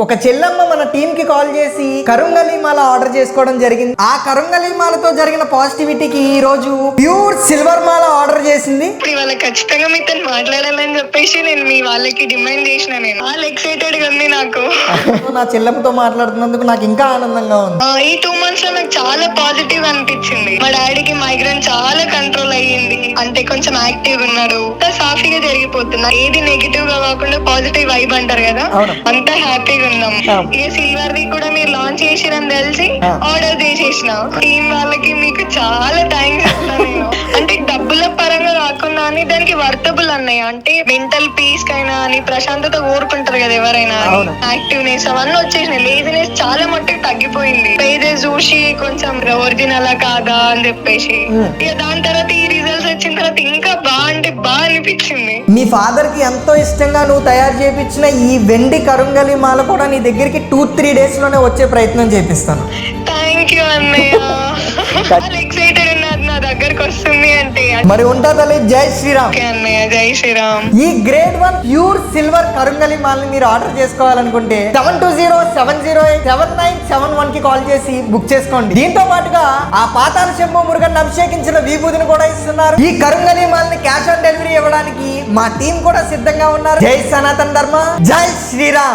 ఒక చెల్లమ్మ మన టీం కి కాల్ చేసి కరుంగలి మాల ఆర్డర్ చేసుకోవడం జరిగింది. ఆ కరుంగలి మాలతో జరిగిన పాజిటివిటీకి ఈ రోజు ప్యూర్ సిల్వర్ మాల ఆర్డర్ చేసింది. ఇవాళ ఖచ్చితంగా మీతో మాట్లాడాలని చెప్పేసి నేను మీ వాళ్ళకి డిమాండ్ చేసిన. నేను చాలా ఎక్సైటెడ్ గా ఉంది నాకు. నా చెల్లెమ్మతో మాట్లాడుతున్నందుకు నాకు ఇంకా ఆనందంగా ఉంది. ఈ 2 months లో నాకు చాలా పాజిటివ్ అనిపించింది. మా డాడీకి మైగ్రేన్ చాలా కంట్రోల్ అయ్యింది. అంటే కొంచెం యాక్టివ్ ఉన్నాడు. సాఫీగా జరిగిపోతున్నా. ఏది నెగిటివ్ గా కాకుండా పాజిటివ్ వైబ్ అంటారు కదా, అంతా హ్యాపీగా ఉన్నాం. ఈ సిల్వర్ ది కూడా మీరు లాంచ్ చేసిరని తెలిసి ఆర్డర్ చేసేసిన. టీం వాళ్ళకి మీకు చాలా థ్యాంక్స్ చెప్తాను నేను. అంటే డబ్బుల పరంగా కాకుండా అని దానికి వర్తబుల్ అన్నాయి. అంటే మెంటల్ పీస్ కైనా అని ప్రశాంతత కోరుకుంటారు కదా ఎవరైనా. యాక్టివ్నెస్ అవన్నీ వచ్చేసినాయి. లేజినెస్ చాలా మట్టుకు తగ్గిపోయింది. పేజెస్ చూసి కొంచెం ఒరిజినల్ కాదా అని చెప్పేసి ఇక దాని తర్వాత ఈ రిజల్ట్స్ వచ్చిన తర్వాత ఇంకా బాగా అనిపించింది. మీ ఫాదర్ కి ఎంతో ఇష్టంగా నువ్వు తయారు చేయించిన ఈ వెండి కరుంగలి మాల కూడా నీ దగ్గరికి 2-3 days లోనే వచ్చే ప్రయత్నం చేపిస్తాను. థ్యాంక్ యూ అన్నయ్య. ఎక్సైటెడ్ ఉన్నది నా దగ్గరకు వస్తుంది అంటే. మరి ఉంటా తల్లి. జై శ్రీరామ్. అన్నయ్య జై శ్రీరామ్. ఈ గ్రేడ్ 1 ప్యూర్ సిల్వర్ కరుంగలి మాలని మీరు ఆర్డర్ చేసుకోవాలనుకుంటే 7207087971 కి కాల్ చేసి బుక్ చేసుకోండి. దీంతో పాటుగా ఆ పాతాల శంభు మురుగన్ అభిషేకించిన విభూతిని కూడా ఇస్తున్నారు. ఈ కరుంగలి మాలని క్యాష్ ఆన్ డెలివరీ ఇవ్వడానికి మా టీం కూడా సిద్ధంగా ఉన్నారు. జై సనాతన ధర్మ, జై శ్రీరామ్.